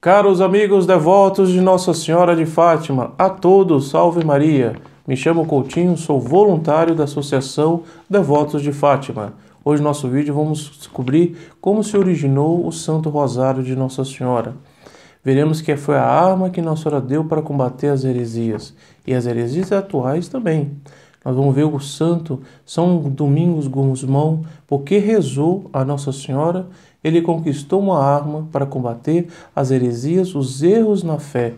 Caros amigos devotos de Nossa Senhora de Fátima, a todos, salve Maria! Me chamo Coutinho, sou voluntário da Associação Devotos de Fátima. Hoje no nosso vídeo vamos descobrir como se originou o Santo Rosário de Nossa Senhora. Veremos que foi a arma que Nossa Senhora deu para combater as heresias, e as heresias atuais também. Nós vamos ver o santo São Domingos Gusmão, porque rezou a Nossa Senhora, ele conquistou uma arma para combater as heresias, os erros na fé,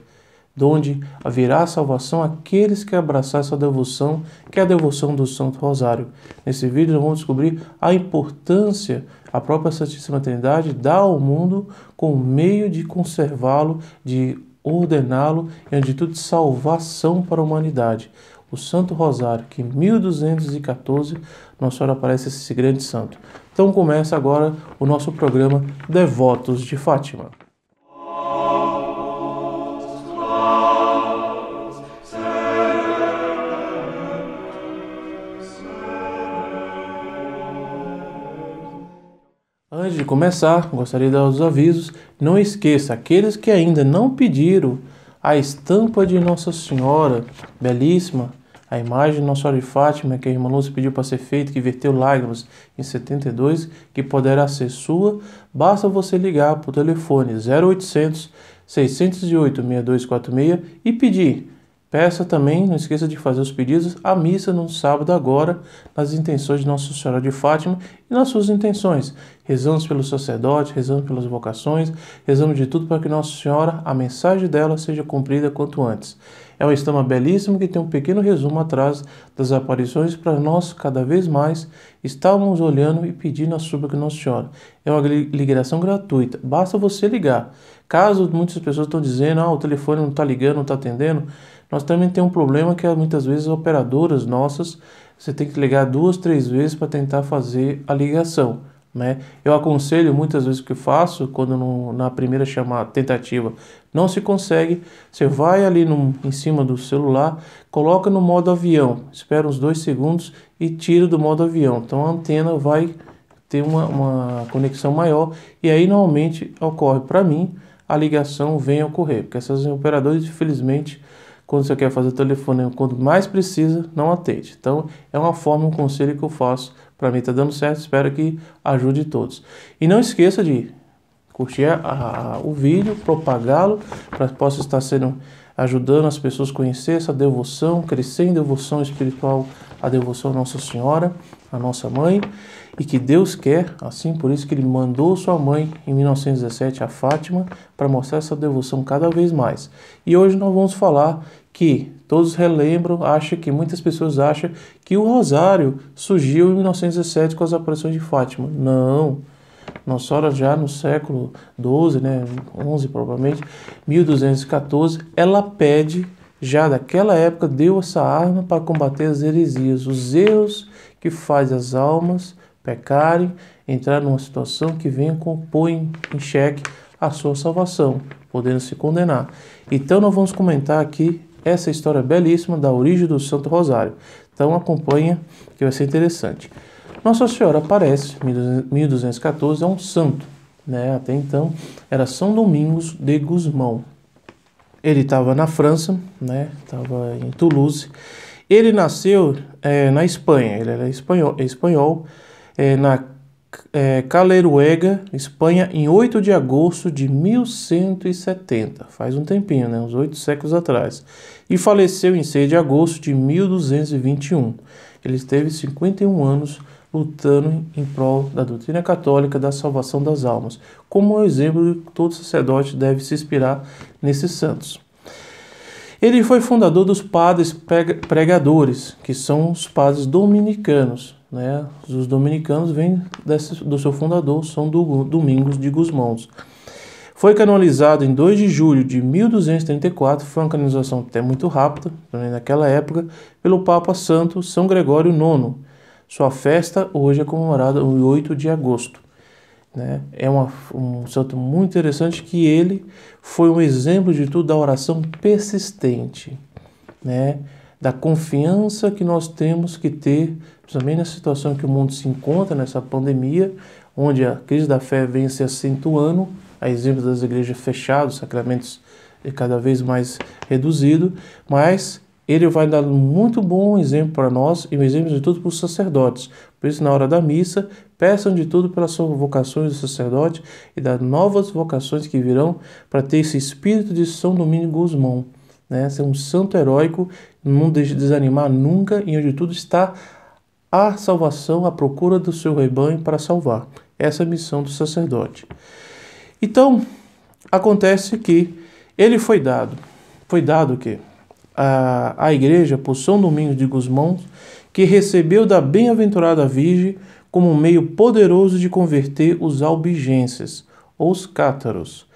donde haverá salvação àqueles que abraçarem essa devoção, que é a devoção do Santo Rosário. Nesse vídeo nós vamos descobrir a importância a própria Santíssima Trindade dá ao mundo com o meio de conservá-lo, de ordená-lo e, antes de tudo, de salvação para a humanidade. O Santo Rosário, que em 1214 Nossa Senhora aparece esse grande santo. Então começa agora o nosso programa Devotos de Fátima. Antes de começar, gostaria de dar os avisos. Não esqueça, aqueles que ainda não pediram a estampa de Nossa Senhora, belíssima, a imagem de Nossa Senhora de Fátima, que a irmã Lúcia pediu para ser feita, que verteu lágrimas em 72, que poderá ser sua, basta você ligar para o telefone 0800 608 6246 e pedir. Peça também, não esqueça de fazer os pedidos, a missa no sábado agora, nas intenções de Nossa Senhora de Fátima e nas suas intenções. Rezamos pelos sacerdotes, rezamos pelas vocações, rezamos de tudo para que Nossa Senhora, a mensagem dela seja cumprida quanto antes. É uma estampa belíssima que tem um pequeno resumo atrás das aparições para nós, cada vez mais, estarmos olhando e pedindo a súplica de Nossa Senhora. É uma ligação gratuita, basta você ligar. Caso muitas pessoas estão dizendo, o telefone não está ligando, não está atendendo, nós também temos um problema que muitas vezes operadoras nossas, você tem que ligar 2, 3 vezes para tentar fazer a ligação, né? Eu aconselho muitas vezes o que faço, quando na primeira chamada, tentativa não se consegue, você vai ali em cima do celular, coloca no modo avião, espera uns 2 segundos e tira do modo avião. Então a antena vai ter uma conexão maior e aí normalmente ocorre para mim, a ligação vem a ocorrer, porque essas operadoras, infelizmente, quando você quer fazer telefonema, quando mais precisa, não atende. Então, é uma forma, um conselho que eu faço. Para mim está dando certo, espero que ajude todos. E não esqueça de curtir o vídeo, propagá-lo, para que possa estar ajudando as pessoas a conhecer essa devoção, crescer em devoção espiritual, a devoção à Nossa Senhora, a nossa mãe, e que Deus quer, assim, por isso que Ele mandou sua mãe em 1917, a Fátima, para mostrar essa devoção cada vez mais. E hoje nós vamos falar que todos relembram, muitas pessoas acham que o Rosário surgiu em 1917 com as aparições de Fátima. Não, Nossa Senhora já no século XII, 11 provavelmente, 1214, ela pede, já daquela época, deu essa arma para combater as heresias, os erros que faz as almas pecarem, entrar numa situação que venha compor em xeque a sua salvação, podendo se condenar. Então nós vamos comentar aqui essa história belíssima da origem do Santo Rosário. Então acompanha que vai ser interessante. Nossa Senhora aparece em 1214, é um santo, até então era São Domingos de Gusmão. Ele estava na França, estava em Toulouse. Ele nasceu na Espanha, ele era espanhol, na Caleruega, Espanha, em 8 de agosto de 1170, faz um tempinho, uns 8 séculos atrás, e faleceu em 6 de agosto de 1221. Ele teve 51 anos lutando em prol da doutrina católica da salvação das almas, como um exemplo que todo sacerdote deve se inspirar nesses santos. Ele foi fundador dos padres pregadores, que são os padres dominicanos. Os dominicanos vêm do seu fundador, São Domingos de Gusmão. Foi canonizado em 2 de julho de 1234, foi uma canonização até muito rápida, naquela época, pelo Papa Santo São Gregório IX. Sua festa hoje é comemorada em 8 de agosto. É um santo muito interessante que ele foi um exemplo de tudo da oração persistente, da confiança que nós temos que ter, principalmente na situação que o mundo se encontra, nessa pandemia, onde a crise da fé vem se acentuando, a exemplo das igrejas fechadas, sacramentos cada vez mais reduzidos, mas ele vai dar um muito bom exemplo para nós e um exemplo de tudo para os sacerdotes. Por isso, na hora da missa, peçam de tudo pelas suas vocações do sacerdote e das novas vocações que virão para ter esse espírito de São Domingos Gusmão, né? Ser um santo heróico, não deixe de desanimar nunca e onde tudo está a salvação, a procura do seu rebanho para salvar. Essa é a missão do sacerdote. Então, acontece que ele foi dado o quê? A igreja por São Domingos de Gusmão, que recebeu da bem-aventurada Virgem como um meio poderoso de converter os albigenses, ou os cátaros,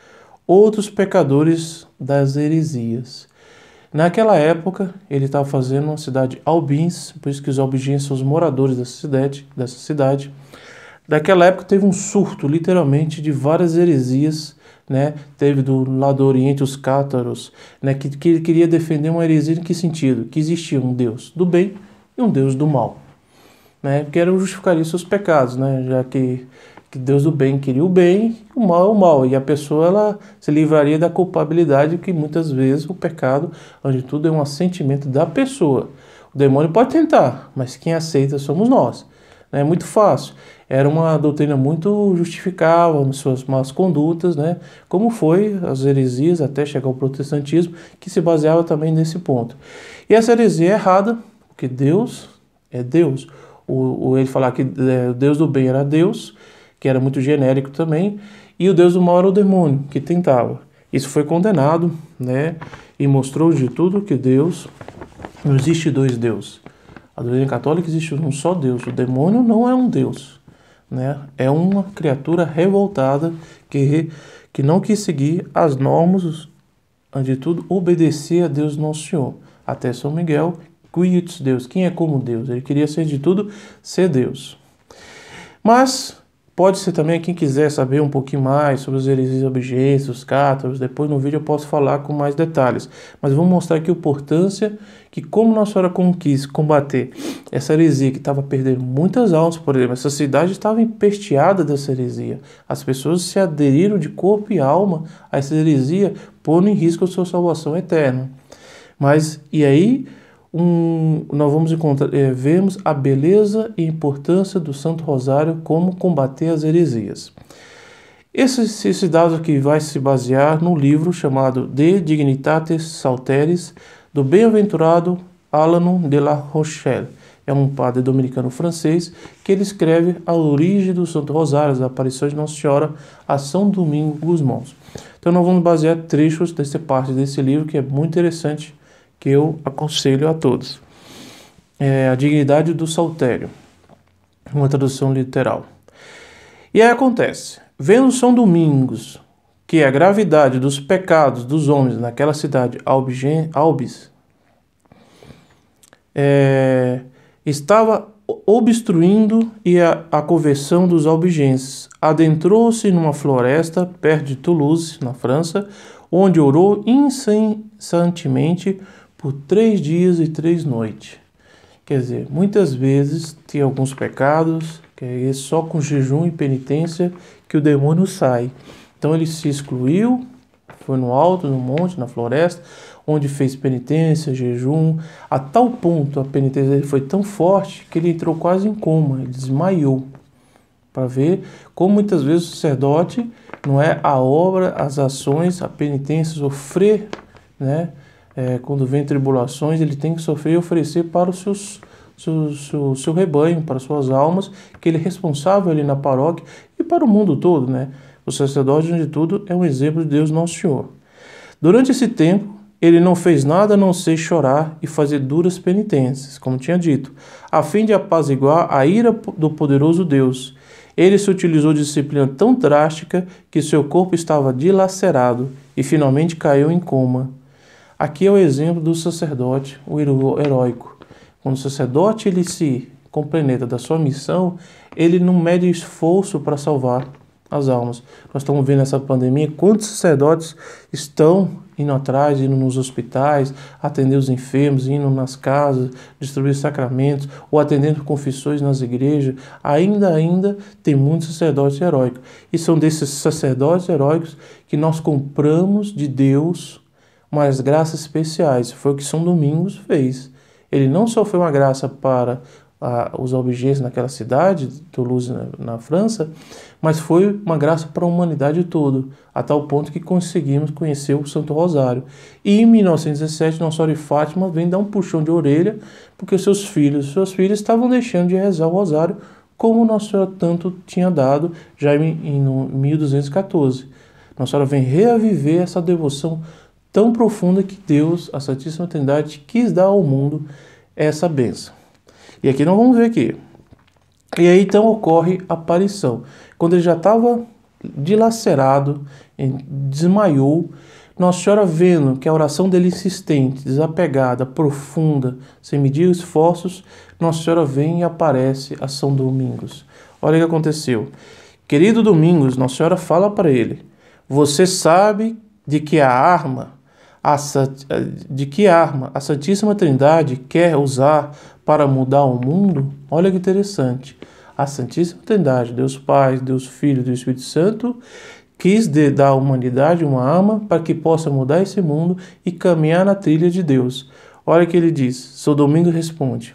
outros pecadores das heresias. Naquela época, ele estava fazendo uma cidade albins, por isso que os albigenses são os moradores dessa cidade. Naquela época teve um surto, literalmente, de várias heresias, né? Teve do lado do Oriente os cátaros, né? que queria defender uma heresia em que sentido? Que existia um Deus do bem e um Deus do mal, né? Que eram justificar seus pecados, né? Já que Deus do bem queria o bem, o mal é o mal, e a pessoa ela se livraria da culpabilidade, que muitas vezes o pecado, onde tudo é um assentimento da pessoa. O demônio pode tentar, mas quem aceita somos nós. É muito fácil. Era uma doutrina muito justificável nas suas más condutas, né? Como foi as heresias até chegar ao protestantismo, que se baseava também nesse ponto. E essa heresia é errada, porque Deus é Deus. Ele falar que o Deus do bem era Deus, que era muito genérico também, e o Deus do mal era o demônio, que tentava. Isso foi condenado, né? E mostrou de tudo que Deus, não existe dois deuses. A doutrina católica existe um só Deus. O demônio não é um Deus, né? É uma criatura revoltada que não quis seguir as normas, antes de tudo, obedecer a Deus Nosso Senhor. Até São Miguel, Quitus Deus, quem é como Deus? Ele queria ser de tudo, ser Deus. Mas pode ser também, quem quiser saber um pouquinho mais sobre os heresias albigenses, os cátaros, depois no vídeo eu posso falar com mais detalhes. Mas vou mostrar aqui a importância que, como Nossa Senhora quis combater essa heresia que estava perdendo muitas almas, por exemplo, essa cidade estava empesteada dessa heresia. As pessoas se aderiram de corpo e alma a essa heresia, pondo em risco a sua salvação eterna. Mas, e aí, nós vamos vemos a beleza e importância do Santo Rosário, como combater as heresias. Esse dado aqui vai se basear no livro chamado De Dignitatis Salteris, do bem-aventurado Alano de la Rochelle. É um padre dominicano francês que ele escreve a origem do Santo Rosário, as aparições de Nossa Senhora a São Domingos Gusmão. Então nós vamos basear trechos dessa parte desse livro, que é muito interessante, que eu aconselho a todos. A dignidade do saltério, uma tradução literal. E aí acontece, vendo São Domingos que a gravidade dos pecados dos homens naquela cidade albis estava obstruindo a conversão dos albigenses, adentrou-se numa floresta perto de Toulouse, na França, onde orou incessantemente por 3 dias e 3 noites. Quer dizer, muitas vezes tem alguns pecados que é só com jejum e penitência que o demônio sai. Então ele se excluiu, foi no alto, no monte, na floresta, onde fez penitência, jejum, a tal ponto a penitência dele foi tão forte que ele entrou quase em coma, ele desmaiou. Para ver como muitas vezes o sacerdote não é a obra, as ações, a penitência, sofrer, né? Quando vem tribulações, ele tem que sofrer e oferecer para o seu rebanho, para suas almas, que ele é responsável ali na paróquia e para o mundo todo, né? O sacerdote, de tudo, é um exemplo de Deus Nosso Senhor. Durante esse tempo, ele não fez nada a não ser chorar e fazer duras penitências, como tinha dito, a fim de apaziguar a ira do poderoso Deus. Ele se utilizou de disciplina tão drástica que seu corpo estava dilacerado e finalmente caiu em coma. Aqui é o exemplo do sacerdote, o heróico. Quando o sacerdote ele se compenetra da sua missão, ele não mede esforço para salvar as almas. Nós estamos vendo nessa pandemia quantos sacerdotes estão indo atrás, indo nos hospitais, atender os enfermos, indo nas casas, distribuir sacramentos, ou atendendo confissões nas igrejas, ainda tem muitos sacerdotes heróicos. E são desses sacerdotes heróicos que nós compramos de Deus umas graças especiais. Foi o que São Domingos fez. Ele não só foi uma graça para os albigenses naquela cidade, Toulouse, na França, mas foi uma graça para a humanidade toda, a tal ponto que conseguimos conhecer o Santo Rosário. E em 1917, Nossa Senhora de Fátima vem dar um puxão de orelha, porque suas filhas estavam deixando de rezar o Rosário, como Nossa Senhora tanto tinha dado já em 1214. Nossa Senhora vem reaviver essa devoção tão profunda que Deus, a Santíssima Trindade, quis dar ao mundo essa bênção. E aqui nós vamos ver aqui. E aí então ocorre a aparição. Quando ele já estava dilacerado, desmaiou, Nossa Senhora, vendo que a oração dele insistente, desapegada, profunda, sem medir esforços, Nossa Senhora vem e aparece a São Domingos. Olha o que aconteceu. Querido Domingos, Nossa Senhora fala para ele: você sabe de que arma a Santíssima Trindade quer usar para mudar o mundo? Olha que interessante. A Santíssima Trindade, Deus Pai, Deus Filho e Deus Espírito Santo, quis dar à humanidade uma arma para que possa mudar esse mundo e caminhar na trilha de Deus. Olha o que ele diz. São Domingos responde: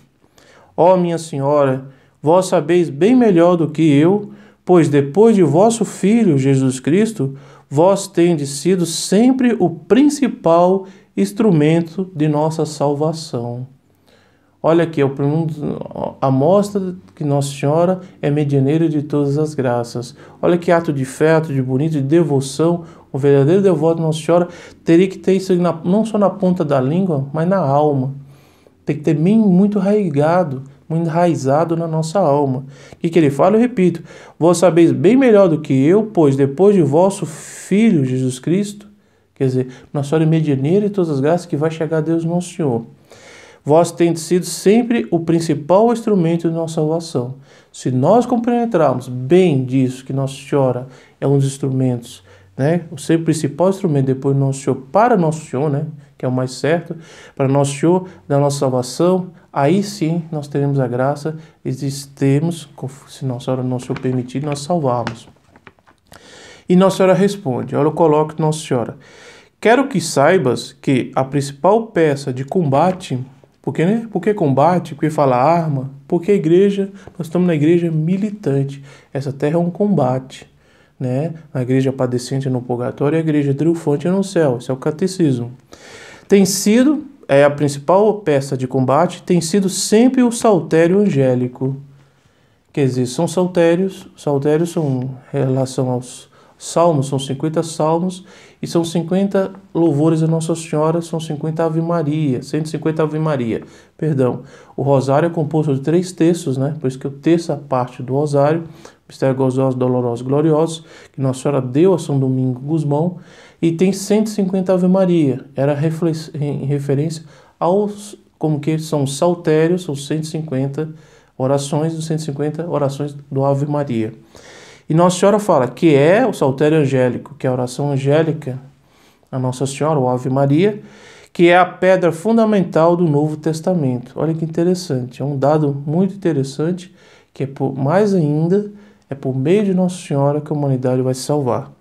ó minha Senhora, vós sabeis bem melhor do que eu, pois depois de vosso Filho Jesus Cristo, vós tendes sido sempre o principal instrumento de nossa salvação. Olha aqui, a mostra que Nossa Senhora é medianeira de todas as graças. Olha que ato de fé, ato de bonito, de devoção. O verdadeiro devoto de Nossa Senhora teria que ter isso não só na ponta da língua, mas na alma. Tem que ter muito arraigado, muito enraizado na nossa alma. O que ele fala? Eu repito: vós sabeis bem melhor do que eu, pois depois de vosso Filho Jesus Cristo, quer dizer, Nossa Senhora é medianeira de todas as graças, que vai chegar a Deus Nosso Senhor, vós tendes sido sempre o principal instrumento de nossa salvação. Se nós compreendermos bem disso, que Nossa Senhora é um dos instrumentos, né? O seu principal instrumento depois do Nosso Senhor, para Nosso Senhor, né? Que é o mais certo, para Nosso Senhor, da nossa salvação, aí sim nós teremos a graça e temos, se Nossa Senhora não se permitir, nós salvarmos. E Nossa Senhora responde, olha, eu coloco Nossa Senhora: quero que saibas que a principal peça de combate, porque, né? Por que combate? Porque fala arma? Porque a igreja, nós estamos na igreja militante, essa terra é um combate, né? A igreja padecente no purgatório e a igreja triunfante no céu, esse é o catecismo. Tem sido, a principal peça de combate tem sido sempre o saltério angélico. Quer dizer, são saltérios são em relação aos salmos, são 50 salmos, e são 50 louvores a Nossa Senhora, são 50 Ave Maria, 150 Ave Maria, perdão. O rosário é composto de 3 terços, né? Por isso que eu terço a parte do rosário, Mistério Gozosos, Dolorosos, Gloriosos, que Nossa Senhora deu a São Domingo Gusmão, e tem 150 Ave Maria. Era em referência aos, como que são saltérios, são 150 orações, dos 150 orações do Ave Maria. E Nossa Senhora fala que é o saltério angélico, que é a oração angélica, a Nossa Senhora, o Ave Maria, que é a pedra fundamental do Novo Testamento. Olha que interessante, é um dado muito interessante, que mais ainda, é por meio de Nossa Senhora que a humanidade vai se salvar.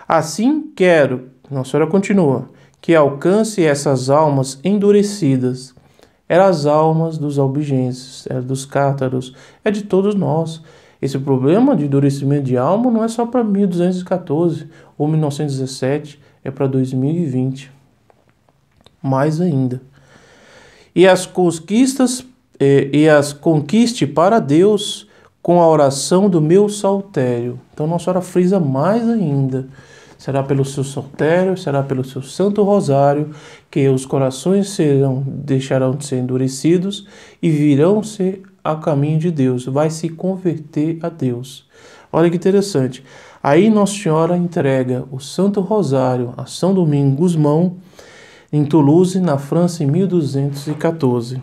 Assim quero, Nossa Senhora continua, que alcance essas almas endurecidas. Eram as almas dos albigenses, dos cátaros, é de todos nós. Esse problema de endurecimento de alma não é só para 1214 ou 1917, é para 2020. Mais ainda. E as conquiste para Deus com a oração do meu saltério. Então Nossa Senhora frisa mais ainda. Será pelo seu saltério, será pelo seu Santo Rosário, que os corações deixarão de ser endurecidos e virão ser ao caminho de Deus, vai se converter a Deus. Olha que interessante. Aí Nossa Senhora entrega o Santo Rosário a São Domingo Gusmão, em Toulouse, na França, em 1214.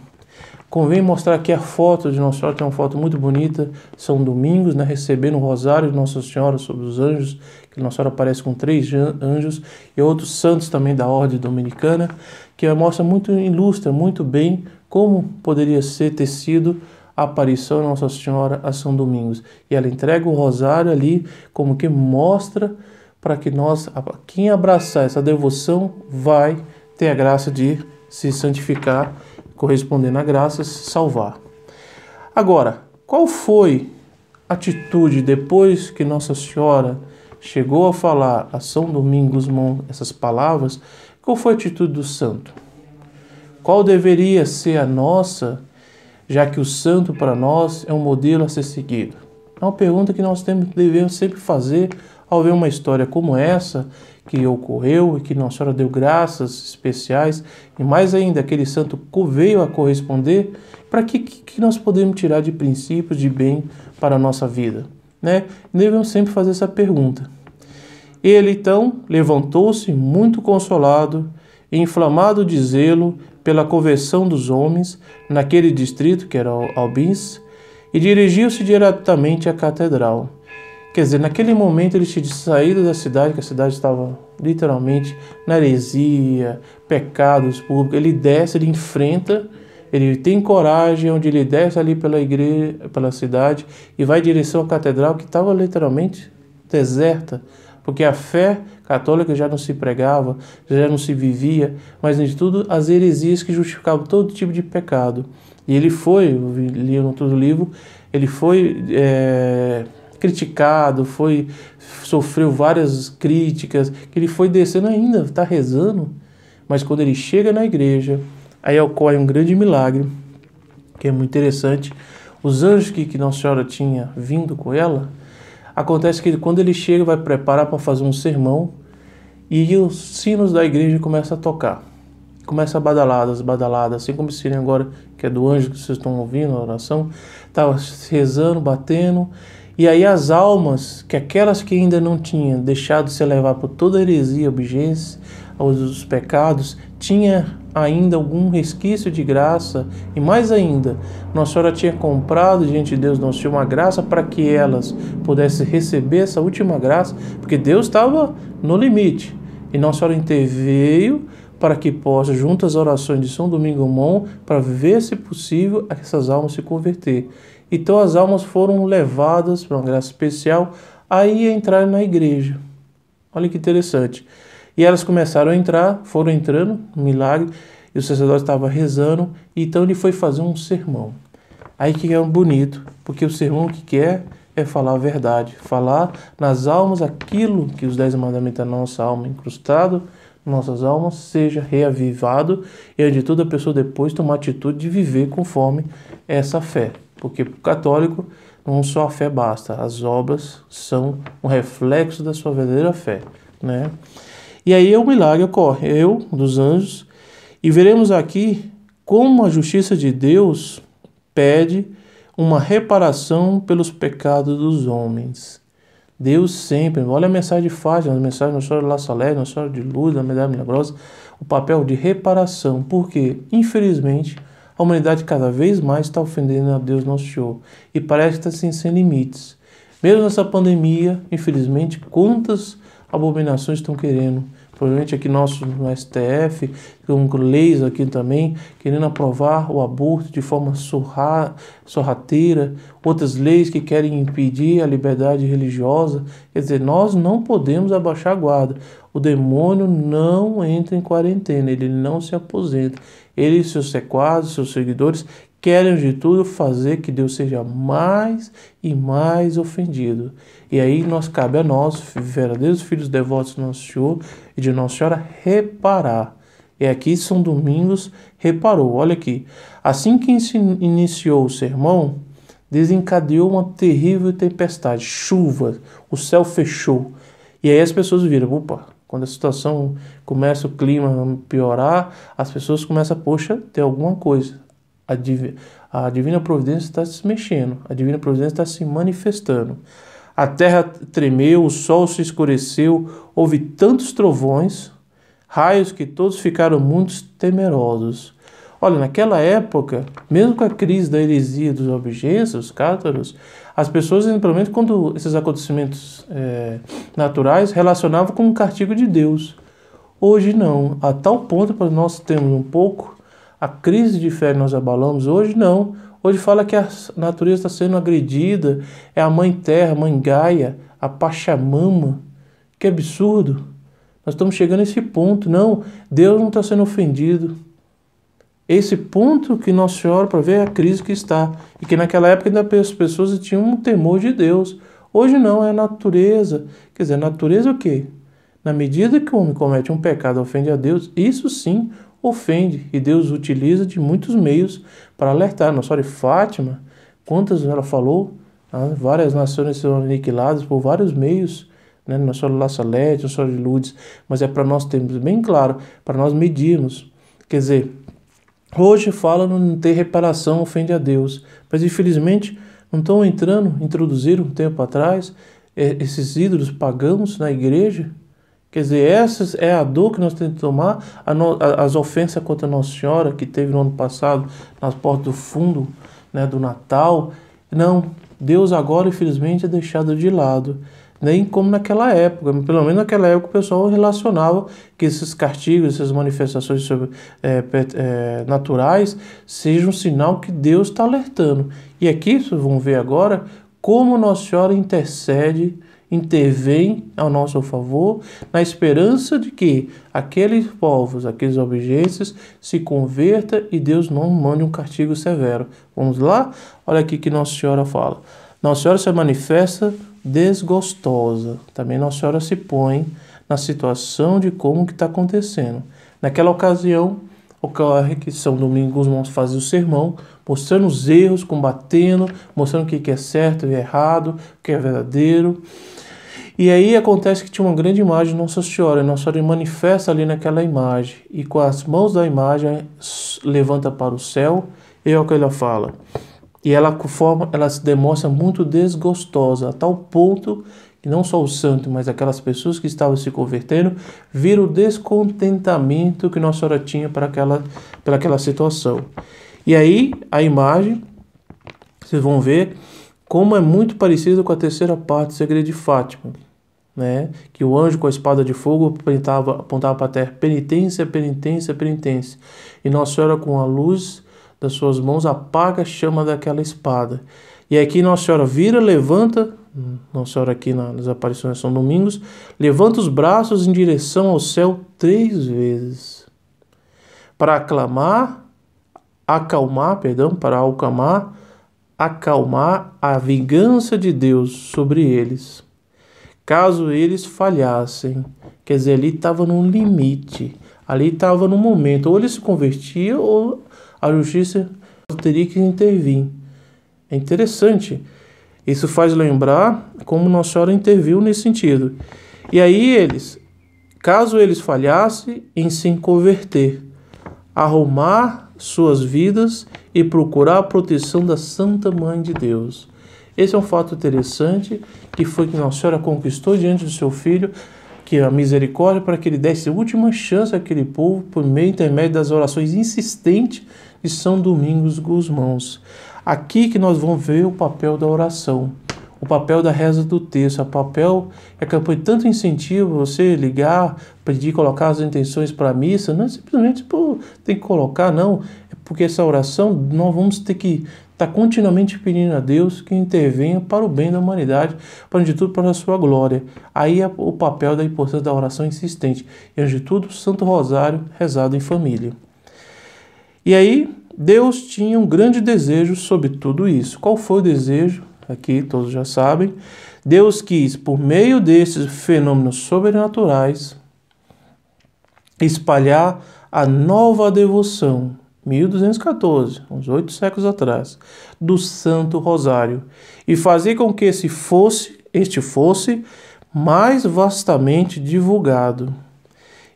Convém mostrar aqui a foto de Nossa Senhora, tem uma foto muito bonita, São Domingos, né, recebendo o rosário de Nossa Senhora sobre os anjos, que Nossa Senhora aparece com 3 anjos, e outros santos também da ordem dominicana, que mostra muito, ilustra muito bem como poderia ter sido a aparição de Nossa Senhora a São Domingos. E ela entrega o rosário ali, como que mostra para que nós, quem abraçar essa devoção, vai ter a graça de se santificar, correspondendo à graça, se salvar. Agora, qual foi a atitude depois que Nossa Senhora chegou a falar a São Domingos essas palavras? Qual foi a atitude do santo? Qual deveria ser a nossa, já que o santo para nós é um modelo a ser seguido? É uma pergunta que nós devemos sempre fazer ao ver uma história como essa, que ocorreu e que Nossa Senhora deu graças especiais, e mais ainda, aquele santo veio a corresponder, para que nós podemos tirar de princípios de bem para a nossa vida, né? Devemos sempre fazer essa pergunta. Ele, então, levantou-se muito consolado e inflamado de zelo pela conversão dos homens naquele distrito, que era Albins, e dirigiu-se diretamente à catedral. Quer dizer, naquele momento ele tinha saído da cidade, que a cidade estava literalmente na heresia, pecados públicos. Ele desce, ele enfrenta, ele tem coragem, onde ele desce ali pela igreja, pela cidade e vai em direção à catedral, que estava literalmente deserta, porque a fé católica já não se pregava, já não se vivia, mas de tudo as heresias que justificavam todo tipo de pecado. E ele foi, eu li no outro livro, ele foi criticado, sofreu várias críticas, que ele foi descendo ainda, está rezando, mas quando ele chega na igreja, aí ocorre um grande milagre, que é muito interessante. Os anjos que Nossa Senhora tinha vindo com ela, acontece que quando ele chega, vai preparar para fazer um sermão, e os sinos da igreja começam a tocar. Começa a badaladas, assim como esse sino agora, que é do anjo que vocês estão ouvindo, a oração, estava rezando, batendo. E aí as almas, que aquelas que ainda não tinham deixado de se levar por toda a heresia, obediência aos pecados, tinha ainda algum resquício de graça, e mais ainda, Nossa Senhora tinha comprado diante de Deus Nosso Senhor uma graça para que elas pudessem receber essa última graça, porque Deus estava no limite, e Nossa Senhora interveio para que possa, junto às orações de São Domingo Mão, para ver se possível essas almas se converter. Então as almas foram levadas para uma graça especial aí a entrar na igreja. Olha que interessante. E elas começaram a entrar, foram entrando, um milagre, e o sacerdote estava rezando, e então ele foi fazer um sermão. Aí que é bonito, porque o sermão que quer é falar a verdade, falar nas almas aquilo que os 10 mandamentos da nossa alma incrustado, nossas almas, seja reavivado, e antes de tudo a pessoa depois tomar a atitude de viver conforme essa fé. Porque para o católico não só a fé basta, as obras são um reflexo da sua verdadeira fé, né? E aí o milagre ocorre, dos anjos, e veremos aqui como a justiça de Deus pede uma reparação pelos pecados dos homens. Deus sempre, olha a mensagem fácil, a mensagem Nossa Senhora de La Salete, Nossa Senhora de Luz, da Medalha Milagrosa, o papel de reparação, porque, infelizmente, a humanidade cada vez mais está ofendendo a Deus Nosso Senhor, e parece que está sem limites. Mesmo nessa pandemia, infelizmente, quantas abominações estão querendo, provavelmente aqui no STF, com leis aqui também, querendo aprovar o aborto de forma sorrateira, outras leis que querem impedir a liberdade religiosa. Quer dizer, nós não podemos abaixar a guarda. O demônio não entra em quarentena, ele não se aposenta. Ele e seus sequazes, seus seguidores, querem de tudo fazer que Deus seja mais e mais ofendido. E aí cabe a nós, verdadeiros filhos devotos do Nosso Senhor e de Nossa Senhora, reparar. E aqui São Domingos reparou, olha aqui. Assim que se iniciou o sermão, desencadeou uma terrível tempestade, chuva, o céu fechou. E aí as pessoas viram, opa, quando a situação começa, o clima a piorar, as pessoas começam a, poxa, tem alguma coisa. A divina providência está se mexendo, a divina providência está se manifestando. A terra tremeu, o sol se escureceu, houve tantos trovões, raios que todos ficaram muito temerosos. Olha, naquela época, mesmo com a crise da heresia dos albigenses, os cátaros, as pessoas, pelo menos quando esses acontecimentos naturais, relacionavam com o castigo de Deus. Hoje não, a tal ponto para nós termos um pouco a crise de fé que nós abalamos, hoje não. Hoje fala que a natureza está sendo agredida, é a mãe terra, a mãe Gaia, a Pachamama. Que absurdo! Nós estamos chegando a esse ponto. Não, Deus não está sendo ofendido. Esse ponto que Nossa Senhora, para ver a crise que está. E que naquela época ainda as pessoas tinham um temor de Deus. Hoje não, é a natureza. Quer dizer, a natureza é o quê? Na medida que o homem comete um pecado, ofende a Deus, isso sim ofende. E Deus utiliza de muitos meios para alertar. Nossa Senhora de Fátima, quantas ela falou, várias nações serão aniquiladas por vários meios, né? Nossa Senhora de La Salete, Nossa Senhora de Lourdes, mas é para nós termos bem claro, para nós medirmos. Quer dizer, hoje fala não ter reparação, ofende a Deus, mas infelizmente não estão introduziram um tempo atrás esses ídolos pagãos na igreja. Quer dizer, essa é a dor que nós temos que tomar, as ofensas contra Nossa Senhora, que teve no ano passado, nas portas do fundo, né, do Natal. Não, Deus agora, infelizmente, é deixado de lado. Nem como naquela época, pelo menos naquela época o pessoal relacionava que esses castigos, essas manifestações naturais, sejam um sinal que Deus está alertando. E aqui vocês vão ver agora como Nossa Senhora intervém ao nosso favor, na esperança de que aqueles povos, aqueles objetos se convertam e Deus não mande um castigo severo. Vamos lá? Olha aqui que Nossa Senhora fala. Nossa Senhora se manifesta desgostosa. Também Nossa Senhora se põe na situação de como que está acontecendo. Naquela ocasião, ocorre que São Domingos vamos fazer o sermão, mostrando os erros, combatendo, mostrando o que é certo e errado, o que é verdadeiro. E aí acontece que tinha uma grande imagem de Nossa Senhora. Nossa Senhora manifesta ali naquela imagem. E com as mãos da imagem levanta para o céu. E é o que ela fala. E ela se demonstra muito desgostosa, a tal ponto que não só o santo, mas aquelas pessoas que estavam se convertendo, viram o descontentamento que Nossa Senhora tinha para aquela situação. E aí a imagem, vocês vão ver como é muito parecido com a terceira parte do Segredo de Fátima, né? Que o anjo com a espada de fogo apontava para a terra: penitência, penitência, penitência. E Nossa Senhora, com a luz das suas mãos, apaga a chama daquela espada. E aqui Nossa Senhora vira, levanta, Nossa Senhora aqui nas aparições de São Domingos, levanta os braços em direção ao céu 3 vezes, para acalmar a vingança de Deus sobre eles, caso eles falhassem. Quer dizer, ali estava num limite, ali estava num momento, ou ele se convertia ou a justiça teria que intervir. É interessante. Isso faz lembrar como Nossa Senhora interviu nesse sentido. E aí caso eles falhassem em se converter, arrumar suas vidas e procurar a proteção da Santa Mãe de Deus. Esse é um fato interessante, que foi que Nossa Senhora conquistou diante do seu filho, que é a misericórdia, para que ele desse a última chance àquele povo por meio intermédio das orações insistentes de São Domingos Gusmãos. Aqui que nós vamos ver o papel da oração, o papel da reza do texto, o papel que foi tanto incentivo você ligar, pedir, colocar as intenções para a missa. Não é simplesmente tem que colocar, não. É porque essa oração nós vamos ter que estar continuamente pedindo a Deus que intervenha para o bem da humanidade, para antes de tudo para a sua glória. Aí é o papel da importância da oração insistente. E antes de tudo, o Santo Rosário rezado em família. E aí, Deus tinha um grande desejo sobre tudo isso. Qual foi o desejo? Aqui todos já sabem. Deus quis, por meio desses fenômenos sobrenaturais, espalhar a nova devoção, 1214, uns 8 séculos atrás, do Santo Rosário, e fazer com que este fosse mais vastamente divulgado.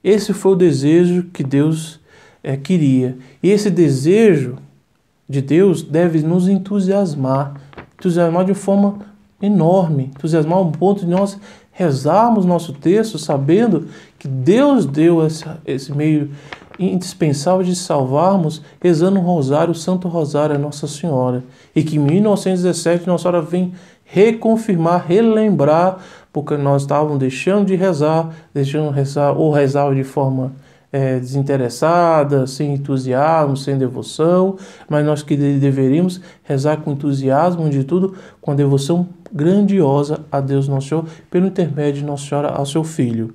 Esse foi o desejo que Deus queria. E esse desejo de Deus deve nos entusiasmar de forma enorme, entusiasmar ao ponto de nós rezarmos nosso texto sabendo que Deus deu esse meio indispensável de salvarmos rezando um rosário, o Santo Rosário a Nossa Senhora. E que em 1917 Nossa Senhora vem reconfirmar, relembrar, porque nós estávamos deixando de rezar, ou rezar de forma desinteressada, sem entusiasmo, sem devoção, mas nós que deveríamos rezar com entusiasmo de tudo, com a devoção grandiosa a Deus Nosso Senhor, pelo intermédio de Nossa Senhora ao seu Filho.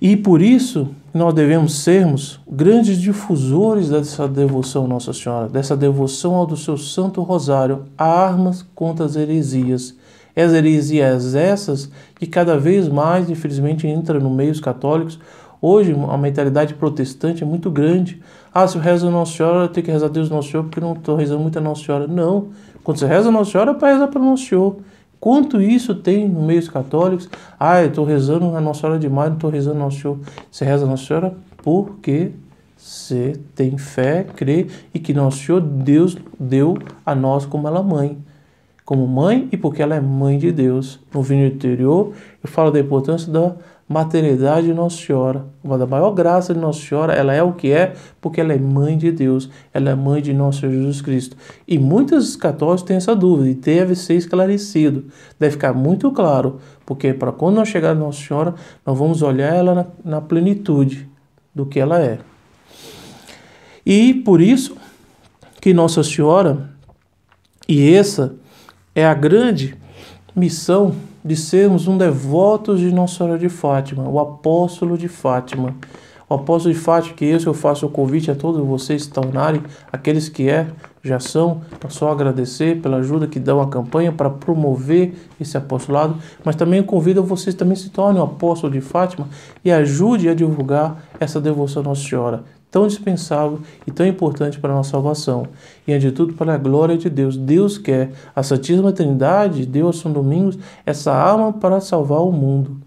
E por isso nós devemos sermos grandes difusores dessa devoção a Nossa Senhora, dessa devoção ao do seu Santo Rosário, armas contra as heresias. As heresias essas que cada vez mais, infelizmente, entram no meio dos católicos. Hoje a mentalidade protestante é muito grande. Se eu rezo a Nossa Senhora, eu tenho que rezar a Deus Nosso Senhor porque eu não estou rezando muito a Nossa Senhora. Não, quando você reza a Nossa Senhora é para rezar para o Nosso Senhor. Quanto isso tem no meio dos católicos? Eu estou rezando a Nossa Senhora demais, não estou rezando a Nosso Senhor. Você reza a Nossa Senhora porque você tem fé, crê e que Nosso Senhor, Deus, deu a nós como ela mãe. Como mãe e porque ela é mãe de Deus. No vídeo anterior eu falo da importância da maternidade de Nossa Senhora. Uma da maior graça de Nossa Senhora, ela é o que é porque ela é mãe de Deus. Ela é mãe de nosso Senhor Jesus Cristo. E muitos católicos têm essa dúvida e deve ser esclarecido. Deve ficar muito claro, porque para quando nós chegarmos a Nossa Senhora, nós vamos olhar ela na plenitude do que ela é. E por isso que Nossa Senhora, e essa é a grande missão de sermos um devotos de Nossa Senhora de Fátima, o apóstolo de Fátima. O apóstolo de Fátima, que eu faço o convite a todos vocês se tornarem, aqueles que já são, é só agradecer pela ajuda que dão à campanha para promover esse apostolado, mas também eu convido a vocês também se tornem um apóstolo de Fátima e ajude a divulgar essa devoção a Nossa Senhora, tão dispensável e tão importante para a nossa salvação. E, antes de tudo, para a glória de Deus. Deus quer, a Santíssima Trindade deu a São Domingos essa arma para salvar o mundo.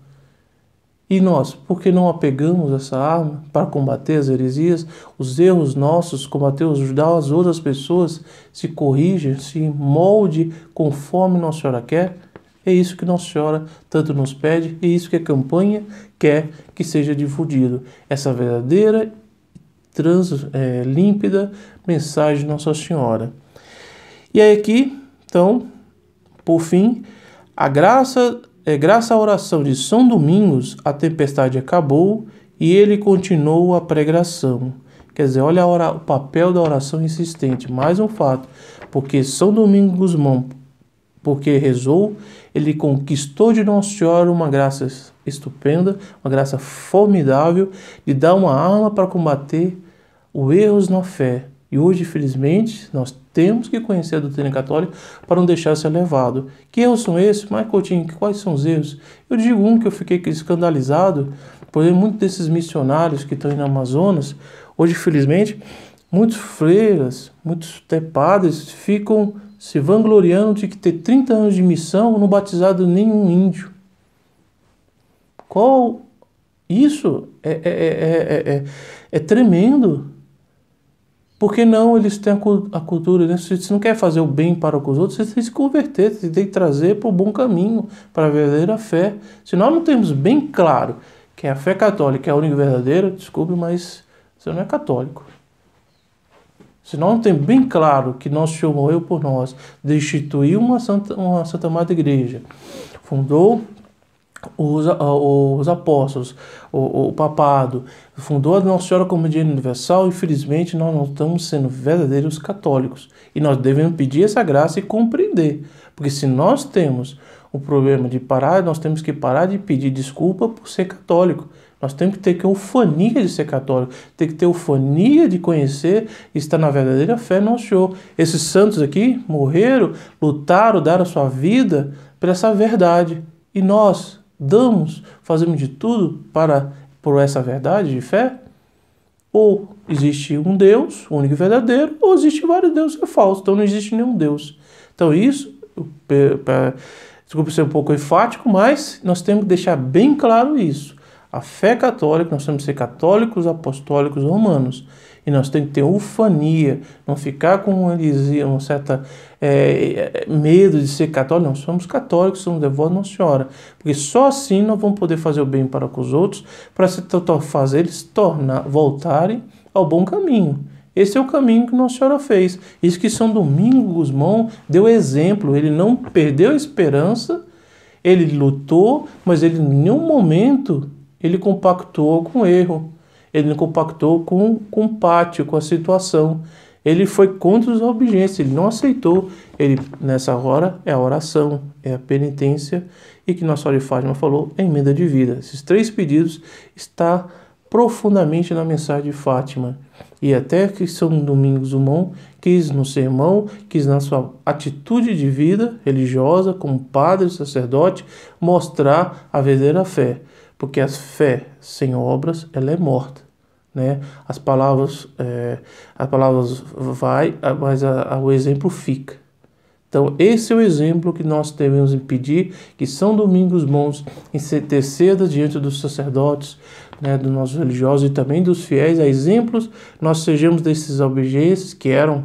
E nós, por que não apegamos essa arma para combater as heresias, os erros nossos, combater, ajudar as outras pessoas, se corrigem, se molde conforme Nossa Senhora quer? É isso que Nossa Senhora tanto nos pede, e isso que a campanha quer que seja difundido. Essa verdadeira límpida mensagem de Nossa Senhora. E aí aqui, então, por fim, graças à oração de São Domingos, a tempestade acabou e ele continuou a pregação. Quer dizer, olha o papel da oração insistente. Mais um fato, porque São Domingos Gusmão, porque rezou, ele conquistou de Nossa Senhora uma graça estupenda, uma graça formidável, de dar uma arma para combater os erros na fé. E hoje, infelizmente, nós temos que conhecer a doutrina católica para não deixar ser levado. Que erros são esses? Mas, Coutinho, quais são os erros? Eu digo um que eu fiquei escandalizado, por muitos desses missionários que estão aí no Amazonas, hoje, infelizmente, muitos freiras, muitos padres ficam se vangloriando de que ter 30 anos de missão não batizado nenhum índio. Isso é tremendo. Por que não eles têm a cultura, né? Se você não quer fazer o bem para os outros, você tem que se converter, você tem que trazer para o bom caminho, para a verdadeira fé. Se nós não temos bem claro que a fé católica é a única verdadeira, desculpe, mas você não é católico. Se nós não temos bem claro que Nosso Senhor morreu por nós, destituiu uma Santa Madre Igreja, fundou os apóstolos, o papado, fundou a Nossa Senhora como Dia Universal, infelizmente nós não estamos sendo verdadeiros católicos. E nós devemos pedir essa graça e compreender. Porque se nós temos o problema de parar, nós temos que parar de pedir desculpa por ser católico. Nós temos que ter ufania de ser católico, tem que ter ufania de conhecer e estar na verdadeira fé no Nosso Senhor. Esses santos aqui morreram, lutaram, deram a sua vida por essa verdade. E nós fazemos de tudo por essa verdade de fé? Ou existe um Deus, o único e verdadeiro, ou existe vários deuses que é falso, então não existe nenhum Deus. Então isso, desculpe ser um pouco enfático, mas nós temos que deixar bem claro isso. A fé católica, nós temos que ser católicos, apostólicos, romanos. E nós temos que ter ufania, não ficar com um certo medo de ser católico. Nós somos católicos, somos devotos de Nossa Senhora. Porque só assim nós vamos poder fazer o bem para com os outros, para fazer eles voltarem ao bom caminho. Esse é o caminho que Nossa Senhora fez. Isso que São Domingos Gusmão deu exemplo. Ele não perdeu a esperança, ele lutou, mas ele em nenhum momento ele compactuou com o erro. Ele não compactou com o pátio, com a situação. Ele foi contra os obedientes, ele não aceitou. Ele, nessa hora, é a oração, é a penitência, e que Nossa Senhora de Fátima falou, é a emenda de vida. Esses 3 pedidos estão profundamente na mensagem de Fátima. E até que São Domingos Dumont quis no sermão, quis na sua atitude de vida religiosa, como padre, sacerdote, mostrar a verdadeira fé. Porque a fé sem obras, ela é morta. Né? As palavras vai, mas o exemplo fica. Então esse é o exemplo que nós devemos impedir que São Domingos Mons interceda diante dos sacerdotes, né, dos nossos religiosos e também dos fiéis, a exemplos, nós sejamos desses obedientes que eram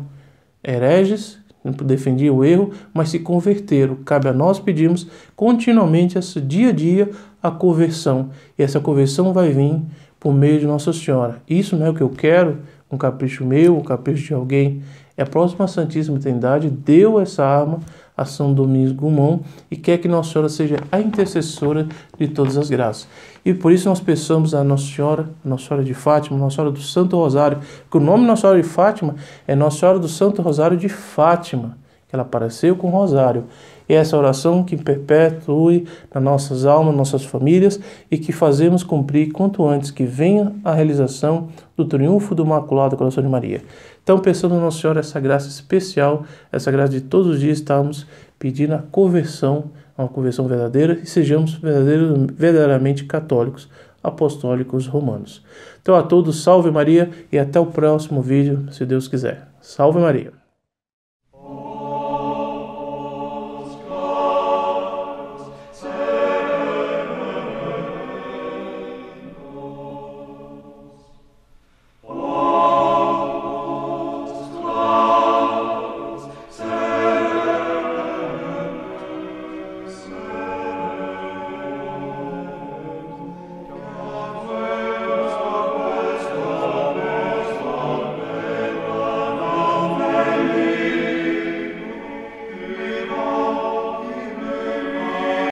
hereges, não defendiam o erro, mas se converteram. Cabe a nós pedirmos continuamente, dia a dia, a conversão. E essa conversão vai vir por meio de Nossa Senhora. Isso não é o que eu quero, um capricho meu, um capricho de alguém. É a próxima Santíssima Trindade deu essa arma a São Domingos Gusmão e quer que Nossa Senhora seja a intercessora de todas as graças. E por isso nós peçamos a Nossa Senhora de Fátima, Nossa Senhora do Santo Rosário, que o nome de Nossa Senhora de Fátima é Nossa Senhora do Santo Rosário de Fátima, que ela apareceu com o rosário. E essa oração que perpetue nas nossas almas, nossas famílias, e que fazemos cumprir quanto antes que venha a realização do triunfo do Imaculado Coração de Maria. Então, pensando na Nossa Senhora, essa graça especial, essa graça de todos os dias, estamos pedindo a conversão, uma conversão verdadeira, e sejamos verdadeiramente católicos, apostólicos, romanos. Então, a todos, salve Maria, e até o próximo vídeo, se Deus quiser. Salve Maria!